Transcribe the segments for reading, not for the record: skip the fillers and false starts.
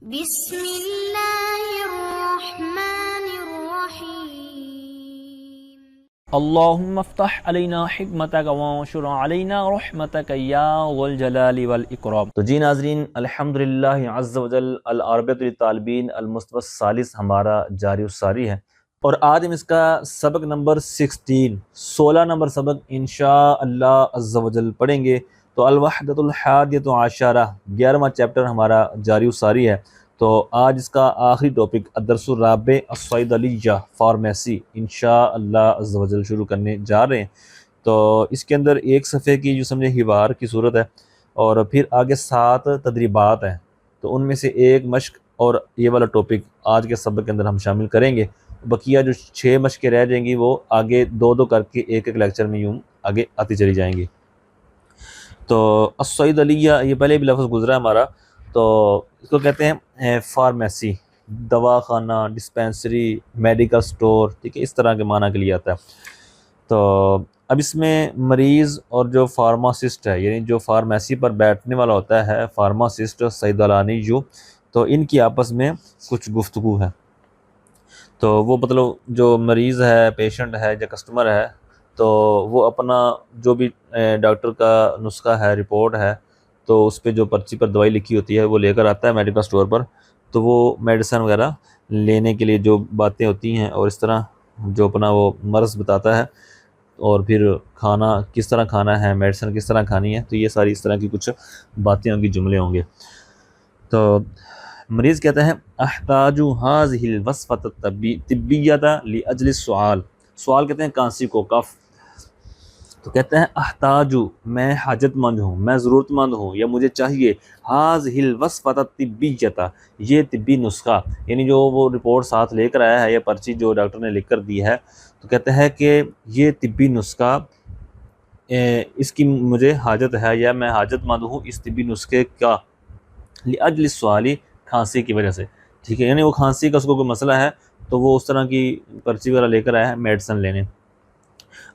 بسم اللہ الرحمن الرحیم اللہم افتح علینا حکمتک وانشر علینا رحمتک یا ذو الجلال والاکرام۔ تو جی ناظرین، الحمدللہ عز وجل العربیۃ للطالبین المصطفی الثالث ہمارا جاری الساری ہے، اور آج ہم اس کا سبق نمبر 16 نمبر سبق انشاءاللہ عز وجل پڑھیں گے۔ تو الوحدۃ الحادیۃ عشرہ 11واں چیپٹر ہمارا جاری الساری ہے۔ تو آج اس کا آخری ٹاپک الدرس الرابع الصیدلیہ فارمیسی انشاءاللہ عز و جل شروع کرنے جا رہے ہیں۔ تو اس کے اندر ایک صفحے کی جو سمجھے حوار کی صورت ہے، اور پھر آگے 7 تدریبات ہیں۔ تو ان میں سے ایک مشق اور یہ والا ٹاپک آج کے سبق کے اندر ہم شامل کریں گے۔ بقیہ جو 6 مشقیں رہ جائیں گی وہ آگے 2 کر کے ایک لیکچر میں یوں آگے آتی چلی جائیں گی۔ تو الصیدلیہ یہ پہلے بھی لفظ گزرا ہمارا، تو اس کو کہتے ہیں فارمیسی، دواخانہ، ڈسپینسری، میڈیکل سٹور، ٹھیک ہے، اس طرح کے معنی کے لیے آتا ہے۔ تو اب اس میں مریض اور جو فارماسسٹ ہے، یعنی جو فارمیسی پر بیٹھنے والا ہوتا ہے فارماسسٹ صیدلانی تو ان کی آپس میں کچھ گفتگو ہے۔ تو وہ مطلب جو مریض ہے، پیشنٹ ہے یا کسٹمر ہے، تو وہ اپنا جو بھی ڈاکٹر کا نسخہ ہے، رپورٹ ہے، تو اس پہ جو پرچی پر دوائی لکھی ہوتی ہے وہ لے کر آتا ہے میڈیکل سٹور پر۔ تو وہ میڈیسن وغیرہ لینے کے لیے جو باتیں ہوتی ہیں، اور اس طرح جو اپنا وہ مرض بتاتا ہے، اور پھر کھانا کس طرح کھانا ہے، میڈیسن کس طرح کھانی ہے، تو یہ ساری اس طرح کی کچھ باتیں ہوں گی، جملے ہوں گے۔ تو مریض کہتا ہے احتاج هذه الوصفۃ الطبیۃ لاجل السؤال، سوال کہتے ہیں کانسی کو، کف۔ تو کہتے ہیں احتاج، میں حاجت مند ہوں، میں ضرورت مند ہوں، یا مجھے چاہیے هذه الوصفۃ الطبیۃ، یہ طبی نسخہ، یعنی جو وہ رپورٹ ساتھ لے کر آیا ہے، یا پرچی جو ڈاکٹر نے لکھ کر دی ہے، تو کہتے ہیں کہ یہ طبی نسخہ اس کی مجھے حاجت ہے، یا میں حاجت مند ہوں اس طبی نسخے کا، لاجل السؤال، کھانسی کی وجہ سے، ٹھیک ہے، یعنی وہ کھانسی کا اس کو کوئی مسئلہ ہے، تو وہ اس طرح کی پرچی وغیرہ لے کر آیا ہے میڈیسن لینے۔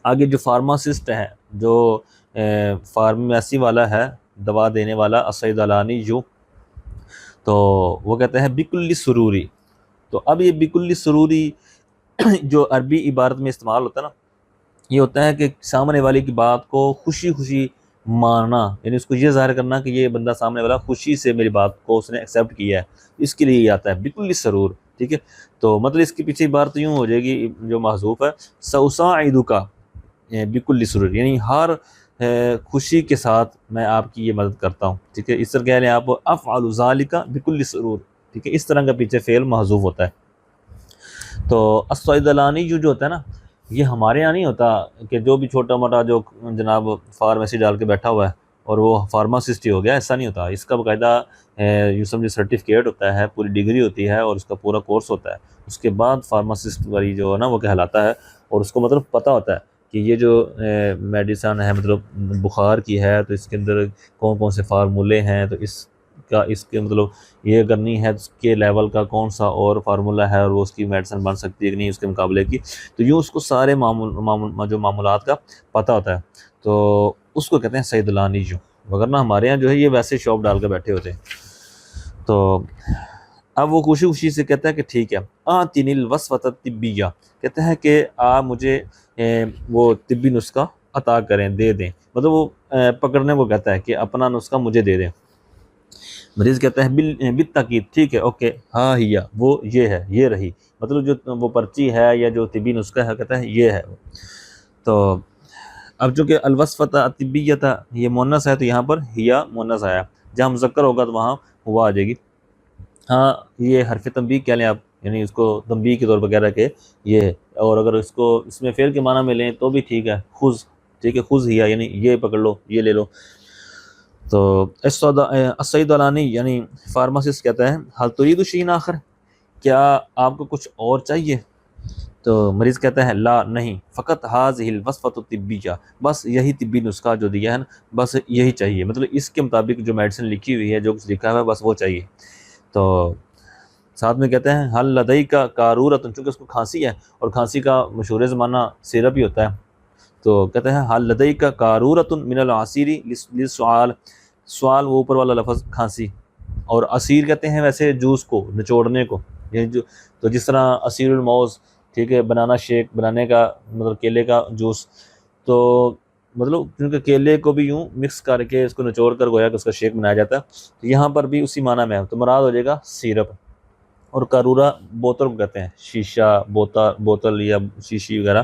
آگے جو فارماسسٹ ہے، جو فارمیسی والا ہے، دوا دینے والا، الصیدلانی تو وہ کہتے ہیں بکل سروری۔ تو اب یہ بکل سروری جو عربی عبارت میں استعمال ہوتا ہے نا، یہ ہوتا ہے کہ سامنے والے کی بات کو خوشی خوشی ماننا، یعنی اس کو یہ ظاہر کرنا کہ یہ بندہ سامنے والا خوشی سے میری بات کو اس نے ایکسیپٹ کیا ہے، اس کے لیے یہ آتا ہے بکل سرور، ٹھیک ہے۔ تو مطلب اس کے پیچھے عبارت یوں ہو جائے گی جو محذوف ہے، سأساعدک بکل سرور، یعنی ہر خوشی کے ساتھ میں آپ کی یہ مدد کرتا ہوں، ٹھیک ہے۔ اس طرح کہہ لیں آپ افعل ذالک بکل سرور، ٹھیک ہے، اس طرح کا پیچھے فعل محذوف ہوتا ہے۔ تو الصیدلانی جو ہوتا ہے نا، یہ ہمارے یہاں نہیں ہوتا کہ جو بھی چھوٹا موٹا جو جناب فارمیسی ڈال کے بیٹھا ہوا ہے اور وہ فارماسسٹ ہی ہو گیا، ایسا نہیں ہوتا۔ اس کا باقاعدہ یوں سمجھے سرٹیفکیٹ ہوتا ہے، پوری ڈگری ہوتی ہے، اور اس کا پورا کورس ہوتا ہے، اس کے بعد فارماسسٹ والی جو ہے نا وہ کہلاتا ہے، اور اس کو مطلب پتہ ہوتا ہے کہ یہ جو میڈیسن ہے مطلب بخار کی ہے، تو اس کے اندر کون کون سے فارمولے ہیں، تو اس کے مطلب یہ کرنی ہے، اس کے لیول کا کون سا اور فارمولہ ہے، اور وہ اس کی میڈیسن بن سکتی ہے کہ نہیں اس کے مقابلے کی، تو یوں اس کو سارے جو معمولات کا پتہ ہوتا ہے، تو اس کو کہتے ہیں صیدلانی وگرنہ ہمارے یہاں جو ہے یہ ویسے شاپ ڈال کے بیٹھے ہوتے ہیں۔ تو اب وہ خوشی خوشی سے کہتا ہے کہ ٹھیک ہے، آتینی الوصفۃ الطبیہ، کہتے ہیں کہ آپ مجھے وہ طبی نسخہ عطا کریں، دے دیں، مطلب وہ پکڑنے کو کہتا ہے کہ اپنا نسخہ مجھے دے دیں۔ مریض کہتا ہے بالتاکید، ٹھیک ہے، اوکے، ہاں ہیا، وہ یہ ہے، یہ رہی، مطلب جو وہ پرچی ہے یا جو طبی نسخہ ہے، کہتا ہے یہ ہے۔ تو اب چونکہ الوصفۃ الطبیہ یہ مؤنث ہے، تو یہاں پر ہیا مؤنث آیا، جہاں مذکر ہوگا تو وہاں ہوا آ جائے گی۔ ہاں، یہ حرف تنبیہ کہہ لیں آپ، یعنی اس کو تنبیہ کے طور پر کہہ رہا ہے کہ یہ ہے، اور اگر اس کو اس میں فعل کے معنی میں لیں تو بھی ٹھیک ہے، خذ، ٹھیک ہے، خذ ہیا، یعنی یہ پکڑ لو، یہ لے لو۔ تو الصیدلانی یعنی فارماسسٹ کہتا ہے حل ترید شیئا آخر، کیا آپ کو کچھ اور چاہیے؟ تو مریض کہتا ہے لا، نہیں، فقط هذه الوصفۃ الطبیہ، بس یہی طبی نسخہ جو دیا ہے نا، بس یہی چاہیے، مطلب اس کے مطابق جو میڈیسن لکھی ہوئی ہے، جو کچھ لکھا ہوا ہے، بس وہ چاہیے۔ تو ساتھ میں کہتے ہیں حل لدیک قارورۃ، چونکہ اس کو کھانسی ہے، اور کھانسی کا مشہور زمانہ سیرپ ہی ہوتا ہے، تو کہتے ہیں حل لدیک قارورۃ من العصیر للسؤال، سوال وہ اوپر والا لفظ کھانسی، اور عصیر کہتے ہیں ویسے جوس کو، نچوڑنے کو، تو جس طرح عصیر الموز، ٹھیک ہے، بنانا شیک بنانے کا مطلب کیلے کا جوس، تو مطلب کیونکہ کیلے کو بھی یوں مکس کر کے اس کو نچوڑ کر گویا کہ اس کا شیک بنایا جاتا ہے، تو یہاں پر بھی اسی معنی میں ہے، تو مراد ہو جائے گا سیرپ۔ اور قارورہ بوتل کو کہتے ہیں، شیشہ بوتل یا شیشی وغیرہ،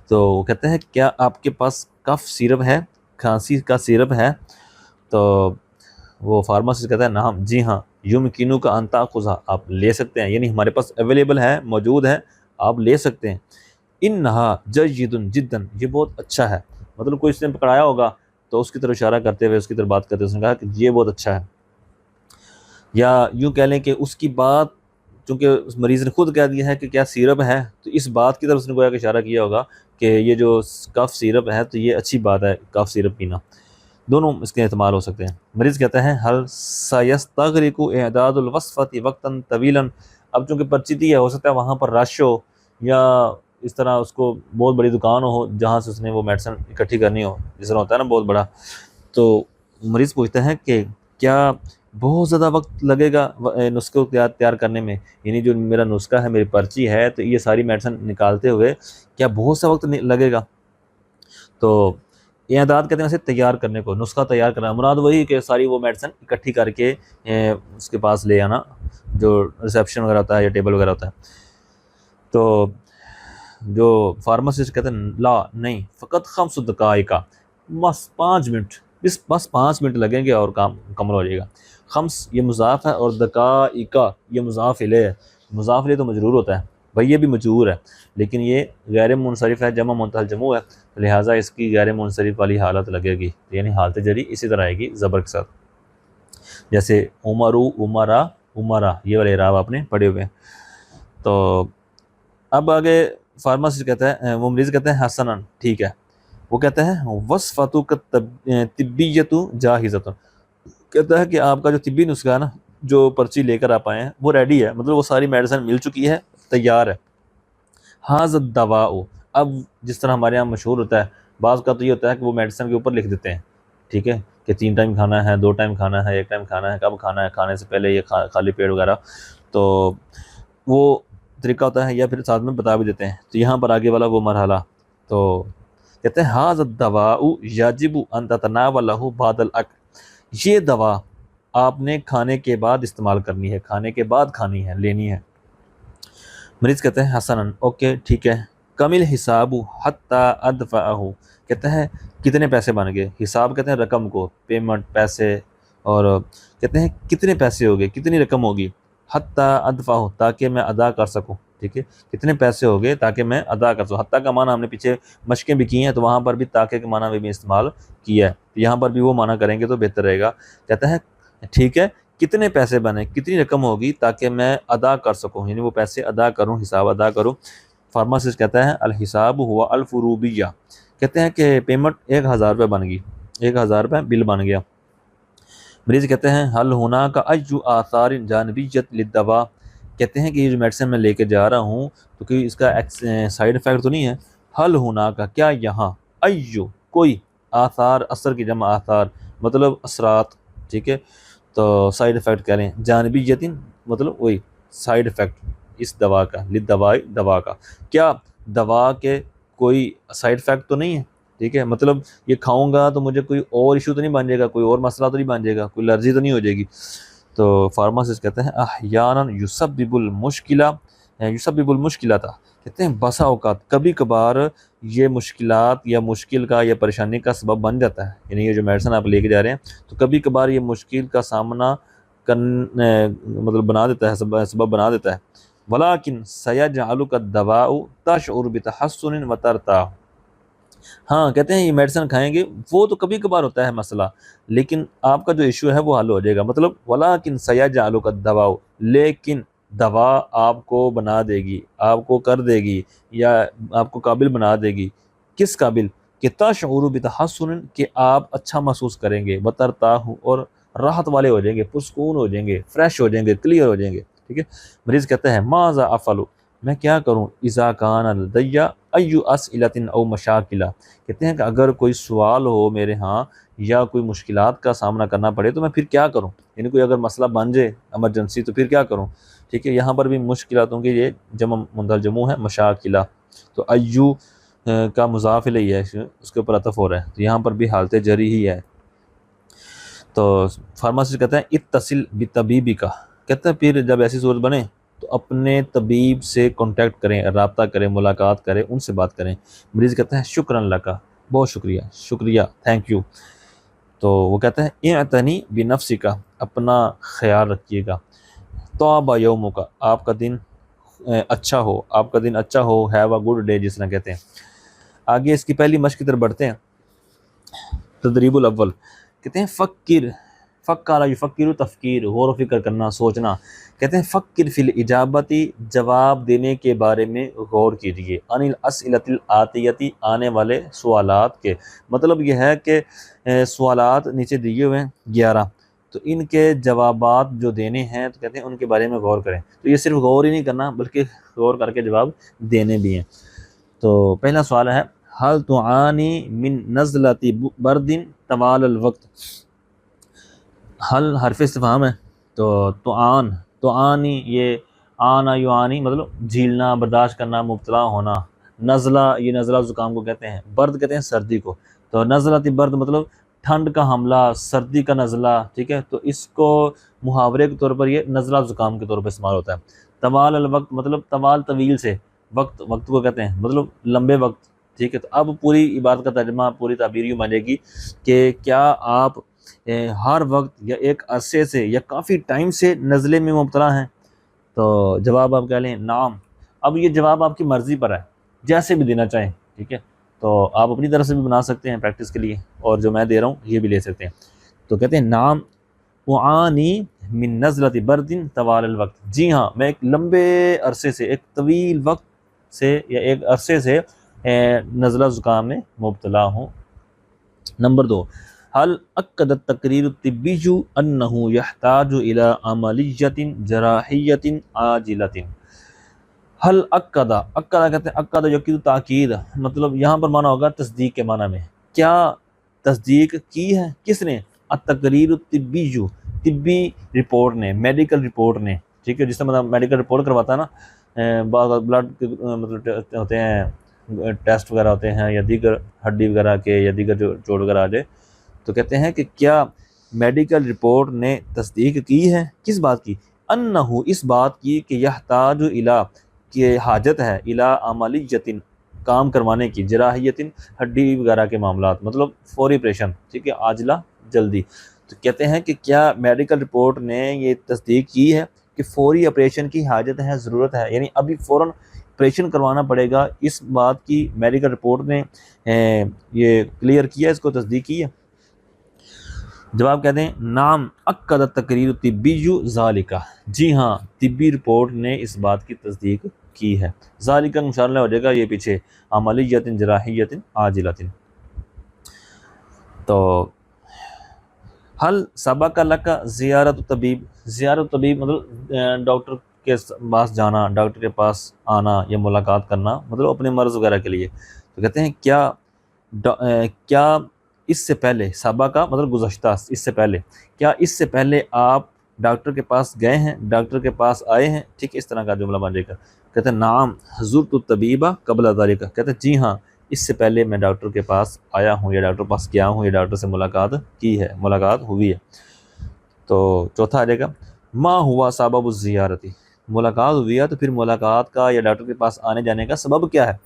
تو وہ کہتے ہیں کیا آپ کے پاس کف سیرپ ہے، کھانسی کا سیرپ ہے؟ تو وہ فارماسسٹ کہتا ہے نعم، جی ہاں، یمکنو کا ان تاخذہ، آپ لے سکتے ہیں، یعنی ہمارے پاس اویلیبل ہے، موجود ہے، آپ لے سکتے ہیں۔ انہا جید جدا، یہ بہت اچھا ہے، مطلب کوئی اس نے پکڑایا ہوگا تو اس کی طرف اشارہ کرتے ہوئے، اس کی طرف بات کرتے ہوئے اس نے کہا کہ یہ بہت اچھا ہے، یا یوں کہہ لیں کہ اس کی بات، چونکہ اس مریض نے خود کہہ دیا ہے کہ کیا سیرپ ہے، تو اس بات کی طرف اس نے گویا کہ اشارہ کیا ہوگا کہ یہ جو کف سیرپ ہے تو یہ اچھی بات ہے، کف سیرپ پینا۔ دونوں اس کے احتمال ہو سکتے ہیں۔ مریض کہتا ہے حل سیستغرق اعداد الوصفۃ وقتا طویلا، اب چونکہ پرچی دی ہے، ہو سکتا ہے وہاں پر رش ہو، یا اس طرح اس کو بہت بڑی دکان ہو جہاں سے اس نے وہ میڈیسن اکٹھی کرنی ہو، جس طرح ہوتا ہے نا بہت بڑا، تو مریض پوچھتا ہے کہ کیا بہت زیادہ وقت لگے گا نسخے کو تیار کرنے میں، یعنی جو میرا نسخہ ہے، میری پرچی ہے، تو یہ ساری میڈیسن نکالتے ہوئے کیا بہت سا وقت لگے گا؟ تو اعداد کہتے ہیں اسے تیار کرنے کو، نسخہ تیار کرنا، مراد وہی کہ ساری وہ میڈیسن اکٹھی کر کے اس کے پاس لے آنا، جو ریسیپشن وغیرہ ہوتا ہے یا ٹیبل وغیرہ ہوتا ہے۔ تو جو فارماسسٹ کہتے ہیں لا، نہیں، فقط 5 دقائق، بس 5 منٹ، بس 5 منٹ لگیں گے اور کام مکمل ہو جائے گا۔ 5 یہ مضاف ہے، اور دقائق یہ مضاف الیہ ہے، مضاف الیہ تو مجرور ہوتا ہے، بھائی یہ بھی مجرور ہے، لیکن یہ غیر منصرف ہے، جمع منتہی جموع ہے، لہٰذا اس کی غیر منصرف والی حالت لگے گی، یعنی حالت جری اسی طرح آئے گی زبر کے ساتھ، جیسے عمرو، عمرا، عمرا، یہ والے اعراب آپ نے پڑھے ہوئے ہیں۔ تو اب آگے فارماسسٹ کہتا ہے، وہ مریض کہتے ہیں حسناً، ٹھیک ہے، وہ کہتا ہے وصفتک طبیۃ جاہزۃ، کہتا ہے کہ آپ کا جو طبی نسخہ ہے نا، جو پرچی لے کر آپ آئے ہیں، وہ ریڈی ہے، مطلب وہ ساری میڈیسن مل چکی ہے، تیار ہے۔ ھذا الدواء، اب جس طرح ہمارے یہاں مشہور ہوتا ہے، بعض کا تو یہ ہوتا ہے کہ وہ میڈیسن کے اوپر لکھ دیتے ہیں، ٹھیک ہے، کہ 3 ٹائم کھانا ہے، 2 ٹائم کھانا ہے، 1 ٹائم کھانا ہے، کب کھانا ہے، کھانے سے پہلے، یہ خالی پیٹ وغیرہ، تو وہ طریقہ ہوتا ہے، یا پھر ساتھ میں بتا بھی دیتے ہیں۔ تو یہاں پر آگے والا وہ مرحلہ، تو کہتے ہیں ھذا الدواء یجب ان تتناولہ بعد الاکل، یہ دوا آپ نے کھانے کے بعد استعمال کرنی ہے، کھانے کے بعد کھانی ہے، لینی ہے۔ مریض کہتے ہیں حسناً، اوکے، ٹھیک ہے، کمل حساب حتی ادفعہ، کہتے ہیں کتنے پیسے بن گئے، حساب کہتے ہیں رقم کو، پیمنٹ، پیسے، اور کہتے ہیں کتنے پیسے ہو گئے، کتنی رقم ہوگی، حتی ادفعہ، تاکہ میں ادا کر سکوں، ٹھیک ہے، کتنے پیسے ہو گئے تاکہ میں ادا کر سکوں۔ حتی کا معنی ہم نے پیچھے مشقیں بھی کی ہیں، تو وہاں پر بھی تاکہ کے معنی میں بھی استعمال کیا ہے، یہاں پر بھی وہ معنی کریں گے تو بہتر رہے گا۔ کہتا ہے ٹھیک ہے، کتنے پیسے بنے، کتنی رقم ہوگی تاکہ میں ادا کر سکوں، یعنی وہ پیسے ادا کروں، حساب ادا کروں۔ فارماسسٹ کہتا ہے الحساب ہوا الفروبیہ، کہتے ہیں کہ پیمنٹ 1000 روپے بن گئی، 1000 روپے بل بن گیا۔ مریض کہتے ہیں حل ہونا کا ایو آثار جانبیت للدواء، کہتے ہیں کہ یہ جو میڈیسن میں لے کے جا رہا ہوں تو کہ اس کا سائیڈ افیکٹ تو نہیں ہے، حل ہونا کا، کیا یہاں، ایو کوئی، آثار اثر کی جمع آثار مطلب اثرات، ٹھیک ہے، تو سائیڈ افیکٹ کہہ لیں، جانبیت مطلب وہی سائیڈ افیکٹ اس دوا کا، للدواء دوا کا، کیا دوا کے کوئی سائیڈ افیکٹ تو نہیں ہے، ٹھیک ہے، مطلب یہ کھاؤں گا تو مجھے کوئی اور ایشو تو نہیں بن جائے گا، کوئی اور مسئلہ تو نہیں بن جائے گا، کوئی الرجی تو نہیں ہو جائے گی۔ تو فارماسسٹ کہتے ہیں احیانا یسبب المشکلات، کہتے ہیں بسا اوقات، کبھی کبھار یہ مشکلات یا مشکل کا یا پریشانی کا سبب بن جاتا ہے، یعنی یہ جو میڈیسن آپ لے کے جا رہے ہیں تو کبھی کبھار یہ مشکل کا سامنا مطلب بنا دیتا ہے، سبب بنا دیتا ہے۔ ولیکن سیجعلک الدواء تشعر بتحسن وترتاح، ہاں کہتے ہیں یہ میڈیسن کھائیں گے وہ تو کبھی کبھار ہوتا ہے مسئلہ، لیکن آپ کا جو ایشو ہے وہ حل ہو جائے گا، مطلب ولیکن سیجعلک الدواء، لیکن دوا آپ کو بنا دے گی، آپ کو کر دے گی، یا آپ کو قابل بنا دے گی، کس قابل، کہ تشعر بتحسن، کہ آپ اچھا محسوس کریں گے، وترتاح، اور راحت والے ہو جائیں گے، پرسکون ہو جائیں گے، فریش ہو جائیں گے، کلیئر ہو جائیں گے، ٹھیک ہے۔ مریض کہتے ہیں ماذا افعل، میں کیا کروں، اذا کان لدی ای اسئلۃ او مشاکل، کہتے ہیں کہ اگر کوئی سوال ہو میرے ہاں یا کوئی مشکلات کا سامنا کرنا پڑے تو میں پھر کیا کروں، یعنی کوئی اگر مسئلہ بن جائے ایمرجنسی تو پھر کیا کروں، ٹھیک ہے۔ یہاں پر بھی مشکلاتوں کے یہ جمع منتظر جمع ہے مشاکلہ، تو ایو کا مضاف الیہ ہے، اس کے اوپر عطف ہو رہا ہے، تو یہاں پر بھی حالت جری ہی ہے۔ تو فارماسسٹ کہتے ہیں اتصل بطبیبی کا، کہتے ہیں پھر جب ایسی صورت بنے تو اپنے طبیب سے کانٹیکٹ کریں، رابطہ کریں، ملاقات کریں، ان سے بات کریں۔ مریض کہتا ہے شکراً لکا، بہت شکریہ، شکریہ، تھینک یو۔ تو وہ کہتا ہے اعتنی بنفسک، اپنا خیال رکھیے گا۔ طاب یومک، آپ کا دن اچھا ہو، آپ کا دن اچھا ہو، ہیو اے گڈ ڈے جس طرح کہتے ہیں۔ آگے اس کی پہلی مشق کی طرف بڑھتے ہیں۔ تدریب الاول کہتے ہیں فکر، فکر یفکر تفکیر، غور و فکر کرنا، سوچنا۔ کہتے ہیں فکر فی الاجابتی، جواب دینے کے بارے میں غور کیجیے، عن الاسئلۃ الآتیۃ، آنے والے سوالات کے۔ مطلب یہ ہے کہ سوالات نیچے دیے ہوئے ہیں 11، تو ان کے جوابات جو دینے ہیں تو کہتے ہیں ان کے بارے میں غور کریں۔ تو یہ صرف غور ہی نہیں کرنا بلکہ غور کر کے جواب دینے بھی ہیں۔ تو پہلا سوال ہے حل تعانی من نزلۃ برد طوال الوقت۔ حل حرف استفہام ہے، تو تعانی یہ آنا یعانی مطلب جھیلنا، برداشت کرنا، مبتلا ہونا۔ نزلہ یہ نزلہ زکام کو کہتے ہیں، برد کہتے ہیں سردی کو، تو نزلۃ برد مطلب ٹھنڈ کا حملہ، سردی کا نزلہ، ٹھیک ہے۔ تو اس کو محاورے کے طور پر یہ نزلہ زکام کے طور پر استعمال ہوتا ہے۔ طوال الوقت مطلب طوال طویل سے، وقت کو کہتے ہیں مطلب لمبے وقت، ٹھیک ہے۔ تو اب پوری عبارت کا ترجمہ، پوری تعبیر یوں بنے گی کہ کیا آپ ہر وقت یا ایک عرصے سے یا کافی ٹائم سے نزلے میں مبتلا ہیں؟ تو جواب آپ کہہ لیں نعم۔ اب یہ جواب آپ کی مرضی پر ہے، جیسے بھی دینا چاہیں، ٹھیک ہے۔ تو آپ اپنی طرف سے بھی بنا سکتے ہیں پریکٹس کے لیے، اور جو میں دے رہا ہوں یہ بھی لے سکتے ہیں۔ تو کہتے ہیں نعم اعانی من نزلۃ برد طوال الوقت، جی ہاں میں ایک لمبے عرصے سے، ایک طویل وقت سے یا ایک عرصے سے نزلہ زکام میں مبتلا ہوں۔ نمبر 2، حل اکد التقریر الطبی انہ یحتاج الی عملیۃ جراحیۃ عاجلۃ۔ حل اکدا، اکدا کہتے ہیں اکد یقید تاکید، مطلب یہاں پر معنی ہوگا تصدیق کے معنی میں، کیا تصدیق کی ہے، کس نے؟ التقریر الطبی، طبی رپورٹ نے، میڈیکل رپورٹ نے، ٹھیک ہے۔ جس سے مطلب میڈیکل رپورٹ کرواتا ہے نا، بعض بلڈ مطلب ہوتے ہیں ٹیسٹ وغیرہ ہوتے ہیں، یا دیگر ہڈی وغیرہ کے یا دیگر جو چوٹ وغیرہ آ جائے، تو کہتے ہیں کہ کیا میڈیکل رپورٹ نے تصدیق کی ہے، کس بات کی؟ انہو، اس بات کی کہ یحتاج الی، کہ حاجت ہے، الی عملیۃ، کام کروانے کی، جراحیۃ، ہڈی وغیرہ کے معاملات، مطلب فوری آپریشن، ٹھیک ہے، عاجلہ جلدی۔ تو کہتے ہیں کہ کیا میڈیکل رپورٹ نے یہ تصدیق کی ہے کہ فوری آپریشن کی حاجت ہے، ضرورت ہے، یعنی ابھی فوراً آپریشن کروانا پڑے گا، اس بات کی میڈیکل رپورٹ نے یہ کلیئر کیا، اس کو تصدیق کی ہے؟ جواب کہتے ہیں نعم اکد التقریر الطبی ذالک، جی ہاں طبی رپورٹ نے اس بات کی تصدیق کی ہے۔ ذالک مشارلہ ہو جائے گا یہ پیچھے، عملیۃ جراحیۃ عاجلۃ۔ تو حل سبق لک زیارت طبیب، زیارت طبیب مطلب ڈاکٹر کے پاس جانا، ڈاکٹر کے پاس آنا یا ملاقات کرنا، مطلب اپنے مرض وغیرہ کے لیے۔ تو کہتے ہیں کیا اس سے پہلے، سابقہ مطلب گزشتہ، اس سے پہلے، کیا اس سے پہلے آپ ڈاکٹر کے پاس گئے ہیں، ڈاکٹر کے پاس آئے ہیں، ٹھیک ہے، اس طرح کا جملہ بن جائے گا۔ کہتے ہیں نعم زرت الطبیب قبل ذلک، کہتے ہیں جی ہاں اس سے پہلے میں ڈاکٹر کے پاس آیا ہوں یا ڈاکٹر کے پاس گیا ہوں یا ڈاکٹر سے ملاقات کی ہے، ملاقات ہوئی ہے۔ تو چوتھا آ جائے گا ما ہوا سبب الزیارتی، ملاقات ہوئی ہے تو پھر ملاقات کا یا ڈاکٹر کے پاس آنے جانے کا سبب کیا ہے؟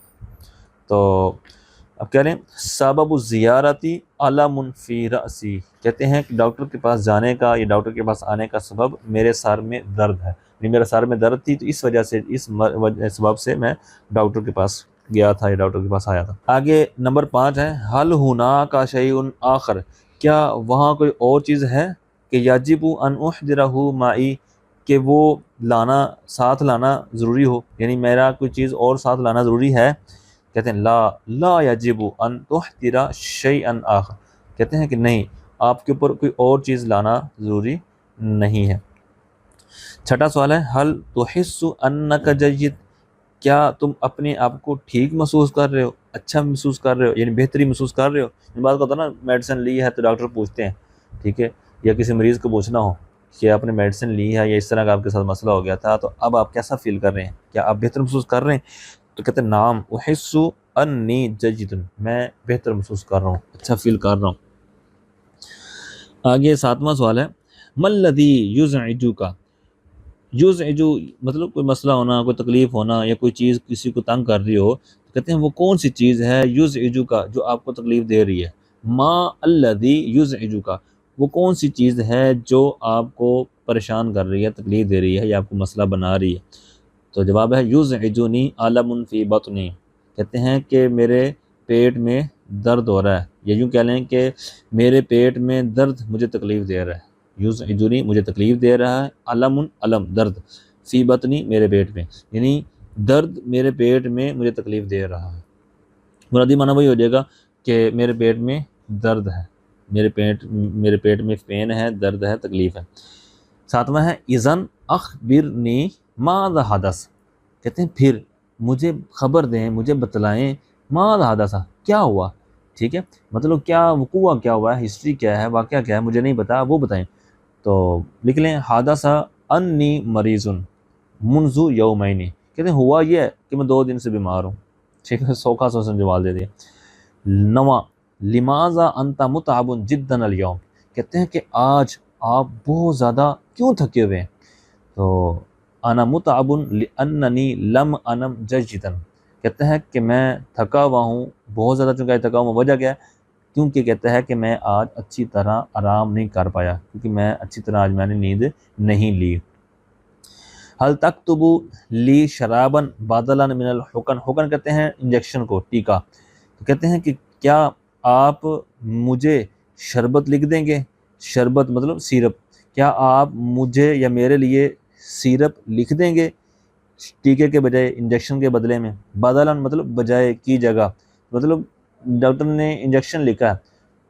تو اب کہہ رہے ہیں سبب الزیارتی علم فی رأسی، کہتے ہیں کہ ڈاکٹر کے پاس جانے کا یا ڈاکٹر کے پاس آنے کا سبب میرے سر میں درد ہے، میرے سر میں درد تھی تو اس وجہ سے، اس سبب سے میں ڈاکٹر کے پاس گیا تھا یا ڈاکٹر کے پاس آیا تھا۔ آگے نمبر 5 ہے حل ہناک شیء آخر، کیا وہاں کوئی اور چیز ہے کہ یجب ان احضرہ معی، کہ وہ لانا، ساتھ لانا ضروری ہو، یعنی میرا کوئی چیز اور ساتھ لانا ضروری ہے؟ کہتے ہیں لا یجب ان تحضر شیئا آخر، کہتے ہیں کہ نہیں، آپ کے اوپر کوئی اور چیز لانا ضروری نہیں ہے۔ چھٹا سوال ہے حل تحس انک جید، کیا تم اپنے آپ کو ٹھیک محسوس کر رہے ہو، اچھا محسوس کر رہے ہو، یعنی بہتری محسوس کر رہے ہو؟ یہ بات ہوتا ہے نا، میڈیسن لی ہے تو ڈاکٹر پوچھتے ہیں، ٹھیک ہے، یا کسی مریض کو پوچھنا ہو کہ آپ نے میڈیسن لی ہے یا اس طرح کا آپ کے ساتھ مسئلہ ہو گیا تھا تو اب آپ کیسا فیل کر رہے ہیں، کیا آپ بہتر محسوس کر رہے ہیں؟ تو کہتے ہیں نام احس انی جید، میں بہتر محسوس کر رہا ہوں، اچھا فیل کر رہا ہوں۔ آگے 7واں سوال ہے، ملذی یزعجک، یزعجو مطلب کوئی مسئلہ ہونا، کوئی تکلیف ہونا، یا کوئی چیز کسی کو تنگ کر رہی ہو، تو کہتے ہیں وہ کون سی چیز ہے یزعجک جو آپ کو تکلیف دے رہی ہے، ما الذی یزعجک، وہ کون سی چیز ہے جو آپ کو پریشان کر رہی ہے، تکلیف دے رہی ہے یا آپ کو مسئلہ بنا رہی ہے؟ تو جواب ہے یزعجنی علم فی بطنی، کہتے ہیں کہ میرے پیٹ میں درد ہو رہا ہے، یا یوں کہہ لیں کہ میرے پیٹ میں درد مجھے تکلیف دے رہا ہے، یزعجنی مجھے تکلیف دے رہا ہے، علم درد، فی بطنی میرے پیٹ میں، یعنی درد میرے پیٹ میں مجھے تکلیف دے رہا ہے۔ مرادی معنی وہی ہو جائے گا کہ میرے پیٹ میں درد ہے، میرے پیٹ میں پین ہے، درد ہے، تکلیف ہے۔ 7واں ہے اذن اخبرنی ماذا حدث، کہتے ہیں پھر مجھے خبر دیں، مجھے بتلائیں، ماذا حدث، کیا ہوا، ٹھیک ہے، مطلب کیا وقوع کیا ہوا ہے، ہسٹری کیا ہے، واقعہ کیا ہے، مجھے نہیں پتا، وہ بتائیں۔ تو لکھ لیں حدث انی مریض منذ یومین، کہتے ہیں ہوا یہ ہے کہ میں 2 دن سے بیمار ہوں، ٹھیک ہے، سوکھا سوسن جواب دے دیا۔ 9 لماذا انت متعب جدا اليوم، کہتے ہیں کہ آج آپ بہت زیادہ کیوں تھکے ہوئے ہیں؟ تو انا متعب لاننی لم انم جیدا، کہتے ہیں کہ میں تھکا ہوا ہوں، بہت زیادہ چونکہ تھکا ہوا، وجہ کیا ہے؟ کیونکہ کہتا ہے کہ میں آج اچھی طرح آرام نہیں کر پایا، کیونکہ میں اچھی طرح آج میں نے نیند نہیں لی۔ حل تکتب لی شرابا بدلا من الحقن، حقن کہتے ہیں انجیکشن کو، ٹیکا، تو کہتے ہیں کہ کیا آپ مجھے شربت لکھ دیں گے، شربت مطلب سیرپ، کیا آپ مجھے یا میرے لیے سیرپ لکھ دیں گے ٹیکے کے بجائے، انجیکشن کے بدلے میں، بدلا مطلب بجائے کی جگہ، مطلب ڈاکٹر نے انجیکشن لکھا ہے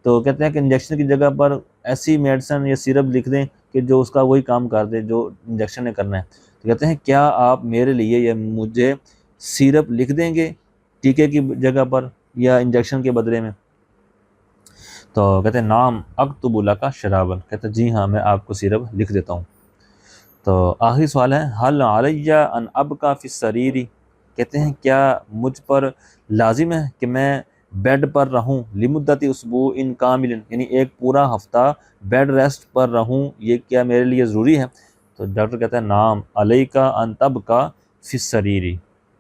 تو کہتے ہیں کہ انجیکشن کی جگہ پر ایسی میڈیسن یا سیرپ لکھ دیں کہ جو اس کا وہی کام کر دے جو انجیکشن نے کرنا ہے۔ تو کہتے ہیں کیا آپ میرے لیے یا مجھے سیرپ لکھ دیں گے ٹیکے کی جگہ پر یا انجیکشن کے بدلے میں؟ تو کہتے ہیں نام اکتب لک شرابن، کہتے ہیں جی ہاں میں آپ کو سیرپ لکھ دیتا ہوں۔ تو آخری سوال ہے حل علی ان ابقی فی السریر، کہتے ہیں کیا مجھ پر لازم ہے کہ میں بیڈ پر رہوں لمدت اسبوع کامل، یعنی ایک پورا ہفتہ بیڈ ریسٹ پر رہوں، یہ کیا میرے لیے ضروری ہے؟ تو ڈاکٹر کہتا ہے نام علیک ان تبقی فی السریر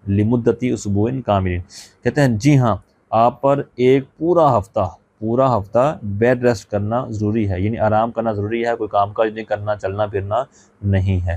لمدت اسبوع کامل، کہتے ہیں جی ہاں آپ پر ایک پورا ہفتہ بیڈ ریسٹ کرنا ضروری ہے، یعنی آرام کرنا ضروری ہے، کوئی کام کاج نہیں کرنا، چلنا پھرنا نہیں ہے۔